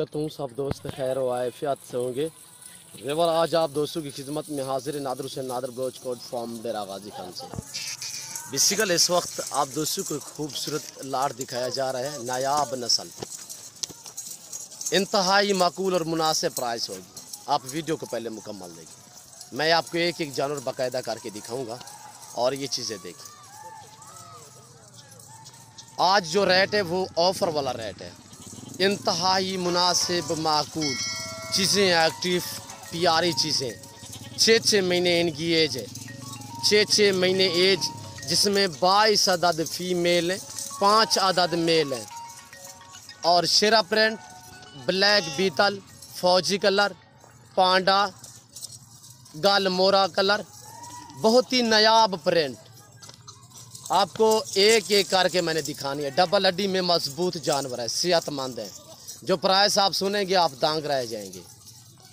बरकत हूँ। सब दोस्त खैर वाफियत से होंगे। रेवर आज आप दोस्तों की खिदमत में हाजिर नादर हुसैन नादर ब्लोच कोड फॉर्म डेरा गाजी खान से। बेसिकल इस वक्त आप दोस्तों को खूबसूरत लाट दिखाया जा रहा है। नायाब नस्ल, इंतहाई माकूल और मुनासिब प्राइस होगी। आप वीडियो को पहले मुकम्मल देखिए। मैं आपको एक एक जानवर बाकायदा करके दिखाऊंगा और ये चीज़ें देखिए। आज जो रेट है वो ऑफ़र वाला रेट है। इंतहाई मुनासिब माकूल चीज़ें, एक्टिव प्यारी चीज़ें। 6 महीने इनकी एज है, 6 महीने एज, जिसमें 22 अदद फीमेल हैं, 5 अदद मेल हैं। और शेरा प्रिंट, ब्लैक बीतल, फौजी कलर, पांडा, गाल मोरा कलर, बहुत ही नायाब प्रिंट आपको एक एक करके मैंने दिखानी है। डबल हड्डी में मजबूत जानवर है, सेहतमंद है। जो प्राइस आप सुनेंगे आप दांग रह जाएंगे।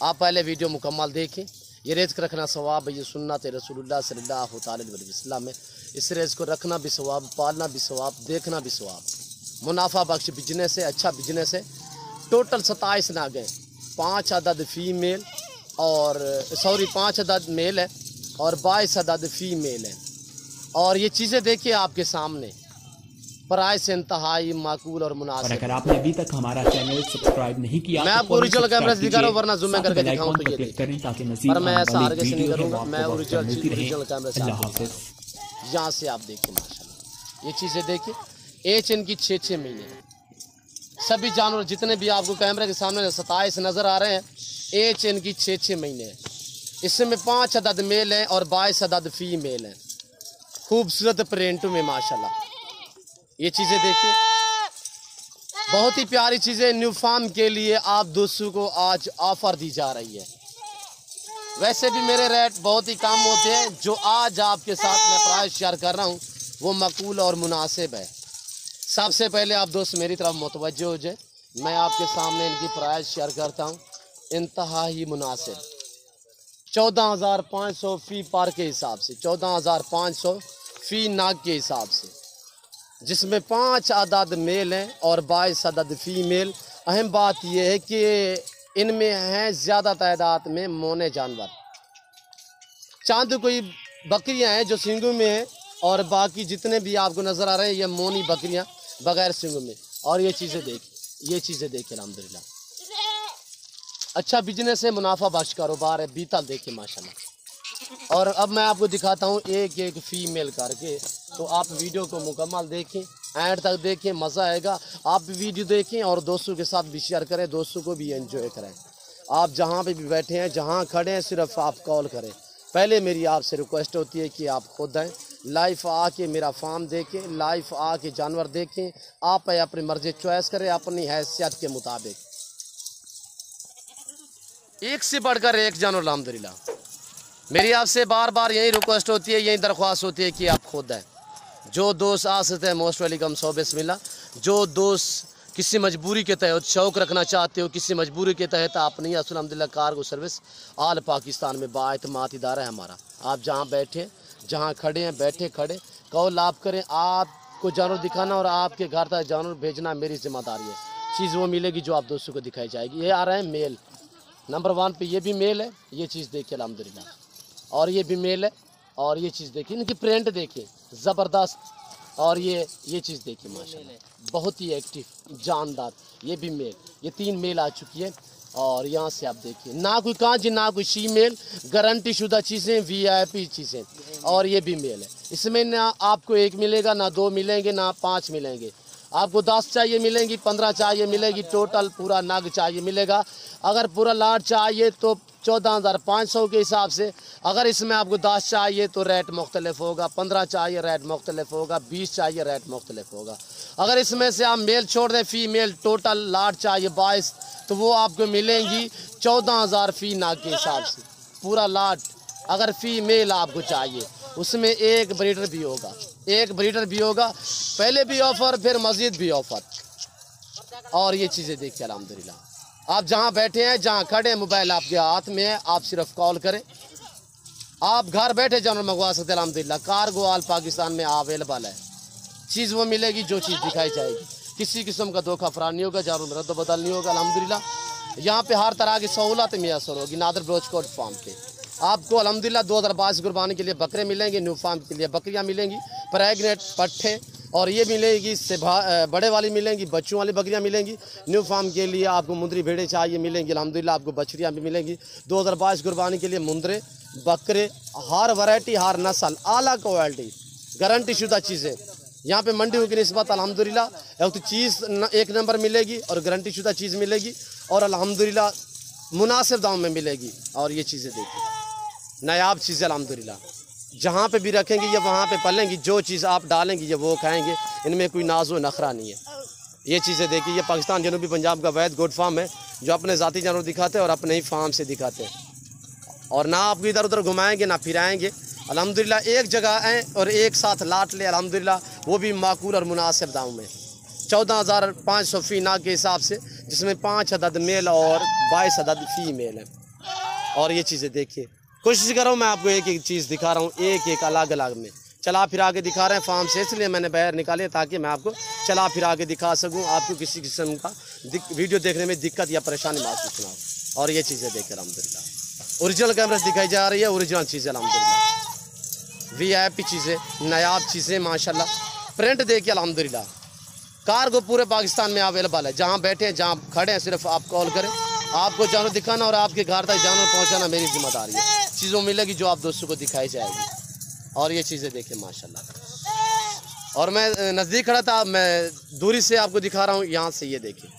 आप पहले वीडियो मुकम्मल देखें। ये रिज़्क़ रखना सवाब है, ये सुन्नत है रसूलुल्लाह सल्लल्लाहु अलैहि वसल्लम है। इस रिज़्क़ को रखना भी सवाब, पालना भी सवाब, देखना भी सवाब। मुनाफा बख्श बिजनेस है, अच्छा बिजनेस है। टोटल 27 नाग हैं, 5 अदद फीमेल और 5 अदद मेल है और 22 अदद फीमेल है। और ये चीज़ें देखिए आपके सामने, प्राइस इंतहाई माकूल और मुनासिब। अगर आपने अभी तक हमारा चैनल सब्सक्राइब नहीं किया, मैं आपको ओरिजिनल कैमरा से दिखा रहा हूँ, वरना जूम में करके दिखाऊं तो ये करें ताकि मज़ीद पर मैं ऐसा आगे से नहीं करूँगा। मैं ओरिजिनल मिलती रहे। कैमरा से अल्लाह हाफ़िज़। यहाँ से आप देखिए माशाल्लाह ये चीज़ें देखिए। एज इनकी 6 महीने है। सभी जानवर जितने भी आपको कैमरे के सामने 27 नज़र आ रहे हैं, एज इनकी 6 महीने है। इसमें 5 अदद मेल हैं और 22 अदद फीमेल हैं। खूबसूरत प्रिंटों में माशाल्लाह ये चीज़ें देखिए, बहुत ही प्यारी चीज़ें। न्यू फार्म के लिए आप दोस्तों को आज ऑफ़र दी जा रही है। वैसे भी मेरे रेट बहुत ही कम होते हैं। जो आज आपके साथ मैं प्राइस शेयर कर रहा हूँ वो मकबूल और मुनासिब है। सबसे पहले आप दोस्त मेरी तरफ मुतवज्जो हो जाए। मैं आपके सामने इनकी प्राइस शेयर करता हूँ। इंतहाई मुनासिब 14,500 फ़ी पार के हिसाब से, 14,500 फ़ी नाग के हिसाब से, जिसमें 5 अदद मेल हैं और 22 अदद फीमेल। अहम बात यह है कि इनमें हैं ज़्यादा तादाद में मोने जानवर। चंद कोई बकरियां हैं जो सिंगों में हैं और बाकी जितने भी आपको नज़र आ रहे हैं ये मोनी बकरियां बगैर सिंगों में। और ये चीज़ें देखिए, ये चीज़ें देखिए अल्हम्दुलिल्लाह अच्छा बिजनेस है, मुनाफा बख्श कारोबार है। बीतल देखिए माशाल्लाह। और अब मैं आपको दिखाता हूँ एक एक फीमेल करके, तो आप वीडियो को मुकम्मल देखें, एंड तक देखें, मज़ा आएगा। आप भी वीडियो देखें और दोस्तों के साथ भी शेयर करें, दोस्तों को भी एंजॉय करें। आप जहाँ पे भी बैठे हैं, जहाँ खड़े हैं, सिर्फ आप कॉल करें। पहले मेरी आपसे रिक्वेस्ट होती है कि आप खुद आएँ, लाइव आके मेरा फार्म देखें, लाइव आके जानवर देखें। आप अपनी मर्जी चॉइस करें अपनी हैसियत के मुताबिक। एक से बढ़कर एक जानवर अल्हम्दुलिल्लाह। मेरी आपसे बार बार यही रिक्वेस्ट होती है, यही दरख्वास्त होती है कि आप खुद हैं। जो दोस्त आ सकते हैं मोस्ट वेलकम, सो बिस्मिल्लाह। जो दोस्त किसी मजबूरी के तहत शौक़ रखना चाहते हो, किसी मजबूरी के तहत आप नहीं, अल्हम्दुलिल्लाह कार्गो सर्विस आल पाकिस्तान में बाएतमाद इदारा है हमारा। आप जहाँ बैठे, जहाँ खड़े हैं, बैठे खड़े कॉल आप करें। आपको जानवर दिखाना और आपके घर तक जानवर भेजना मेरी जिम्मेदारी है। चीज़ वो मिलेगी जो आप दोस्तों को दिखाई जाएगी। ये आ रहा है मेल नंबर 1 पे, ये भी मेल है। ये चीज़ देखिए अल्हम्दुलिल्लाह, और ये भी मेल है। और ये चीज़ देखिए, इनकी प्रिंट देखिए ज़बरदस्त। और ये चीज़ देखिए माशाल्लाह बहुत ही एक्टिव जानदार। ये भी मेल, ये 3 मेल आ चुकी है। और यहाँ से आप देखिए, ना कोई कांजी ना कोई शीमेल, गारंटी शुदा चीज़ें, VIP चीज़ें। और ये भी मेल है। इसमें ना आपको 1 मिलेगा, ना 2 मिलेंगे, ना 5 मिलेंगे। आपको 10 चाहिए मिलेंगी, 15 चाहिए मिलेगी, टोटल पूरा नग चाहिए मिलेगा। अगर पूरा लाट चाहिए तो 14,500 के हिसाब से। अगर इसमें आपको 10 चाहिए तो रेट मुख्तलिफ होगा, 15 चाहिए रेट मुख्तलिफ होगा, 20 चाहिए रेट मुख्तलिफ होगा। अगर इसमें से आप मेल छोड़ दें, फीमेल टोटल लाट चाहिए 22, तो वो आपको मिलेंगी 14,000 फ़ी नाग के हिसाब से पूरा लाट। अगर फीमेल आपको चाहिए, उसमें एक ब्रीडर भी होगा, एक ब्रीडर भी होगा। पहले भी ऑफ़र, फिर मज़ीद भी ऑफ़र। और ये चीज़ें देखिए अल्हम्दुलिल्लाह। आप जहाँ बैठे हैं, जहाँ खड़े हैं, मोबाइल आपके हाथ में है, आप सिर्फ कॉल करें। आप घर बैठे जानवर मंगवा सकते हैं अल्हम्दुलिल्लाह। कार्गो आल पाकिस्तान में अवेलेबल है। चीज़ वो मिलेगी जो चीज़ दिखाई जाएगी। किसी किस्म का धोखा फरार नहीं होगा, जानवर में रद्द-बदल नहीं होगा अल्हम्दुलिल्लाह। यहाँ पे हर तरह की सहूलत मैसर होगी नादर बलोच कोट फार्म पे। आपको अल्हम्दुलिल्लाह 2022 कुर्बानी के लिए बकरे मिलेंगे, न्यू फार्म के लिए बकरियाँ मिलेंगी, प्रेगनेंट पट्ठे और ये मिलेगी, इससे बड़े वाली मिलेंगी, बच्चों वाली बकरियाँ मिलेंगी। न्यू फार्म के लिए आपको मुंदरी भेड़ें चाहिए मिलेंगी अल्हम्दुलिल्लाह, आपको बछड़ियाँ भी मिलेंगी। 2022 कुर्बानी के लिए मुंदरे बकरे हर वैरायटी हर नस्ल आला क्वालिटी गारंटी शुदा चीज़ें यहाँ पे मंडियों की निस्बत अल्हम्दुलिल्लाह एक तो चीज़ एक नंबर मिलेगी और गारंटी शुदा चीज़ मिलेगी और अल्हम्दुलिल्लाह मुनासिब दाम में मिलेगी। और ये चीज़ें देखिए नायाब चीज़ें अल्हम्दुलिल्लाह, जहाँ पे भी रखेंगी या वहाँ पे पलेंगी, जो चीज़ आप डालेंगी या वो खाएंगे, इनमें कोई नाजो नखरा नहीं है। ये चीज़ें देखिए, ये पाकिस्तान जनूबी पंजाब का वैद गोट फार्म है जो अपने ज़ाती जानवर दिखाते हैं और अपने ही फार्म से दिखाते हैं और ना आपको इधर उधर घुमाएंगे ना फिराएंगे। अल्हम्दुलिल्लाह एक जगह आएँ और एक साथ लाट ले अल्हम्दुलिल्लाह, वो भी माकूल और मुनासिब दाम में 14,500 फ़ी नाग के हिसाब से, जिसमें 5 अदद मेल और 22 अदद फीमेल है। और ये चीज़ें देखिए, कोशिश कर रहा हूँ मैं आपको एक एक चीज़ दिखा रहा हूँ, एक एक अलग अलग में चला फिरा के दिखा रहे हैं फार्म से, इसलिए मैंने बाहर निकाले ताकि मैं आपको चला फिरा के दिखा सकूँ, आपको किसी किस्म का वीडियो देखने में दिक्कत या परेशानी महसूस ना हो। और ये चीज़ें देखिए अल्हम्दुलिल्लाह ओरिजिनल कैमरे से दिखाई जा रही है, ओरिजिनल चीज़ें अल्हम्दुलिल्लाह VIP चीज़ें, नायाब चीज़ें माशाल्लाह। प्रिंट देखिए अल्हम्दुलिल्लाह, कार्गो पूरे पाकिस्तान में अवेलेबल है, जहाँ बैठे हैं जहाँ खड़े हैं सिर्फ आप कॉल करें, आपको जानवर दिखाना और आपके घर तक जानवर पहुँचाना मेरी जिम्मेदारी है। चीज़ों मिलेगी जो आप दोस्तों को दिखाई जाएगी। और ये चीज़ें देखिए माशाल्लाह, और मैं नज़दीक खड़ा था, मैं दूरी से आपको दिखा रहा हूँ, यहाँ से ये देखिए,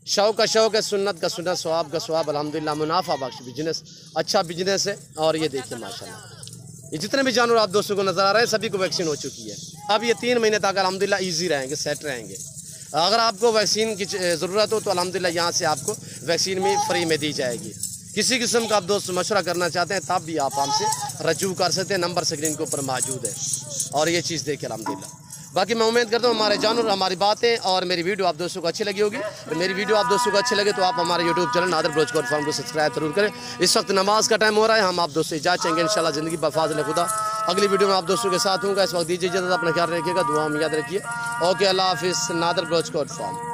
शौक़ का शौक़ है, सुन्नत का सुन्नत, सवाब का सवाब अल्हम्दुलिल्लाह, मुनाफा बख्श बिजनेस, अच्छा बिजनेस है। और ये देखिए माशाल्लाह, ये जितने भी जानवर आप दोस्तों को नज़र आ रहे हैं सभी को वैक्सीन हो चुकी है। अब ये 3 महीने तक अल्हम्दुलिल्लाह ईजी रहेंगे, सेट रहेंगे। अगर आपको वैक्सीन की ज़रूरत हो तो अल्हम्दुलिल्लाह यहाँ से आपको वैक्सीन भी फ्री में दी जाएगी। किसी किस्म का आप दोस्त मशवरा करना चाहते हैं तब भी आप हमसे रजू कर सकते हैं, नंबर स्क्रीन के ऊपर मौजूद है। और ये चीज़ देखिए अल्हम्दुलिल्लाह। बाकी मैं उम्मीद करता हूँ हमारे जानवर, हमारी बातें और मेरी वीडियो आप दोस्तों को अच्छी लगी होगी। तो मेरी वीडियो आप दोस्तों को अच्छी लगे तो आप हमारे YouTube channel Nadar Baloch Kot farm को सब्सक्राइब जरूर करें। इस वक्त नमाज का टाइम हो रहा है, हम आप दोस्तों इजाज़त चाहेंगे इंशाल्लाह ज़िंदगी बफाज़िल खुदा। अगली वीडियो में आप दोस्तों के साथ हूँगा, इस वक्त दीजिए इजाज़त, अपना ख्याल रखिएगा, दुआ में याद रखिए। ओके, अल्लाह हाफिज़। नादर बलोच कोट फार्म।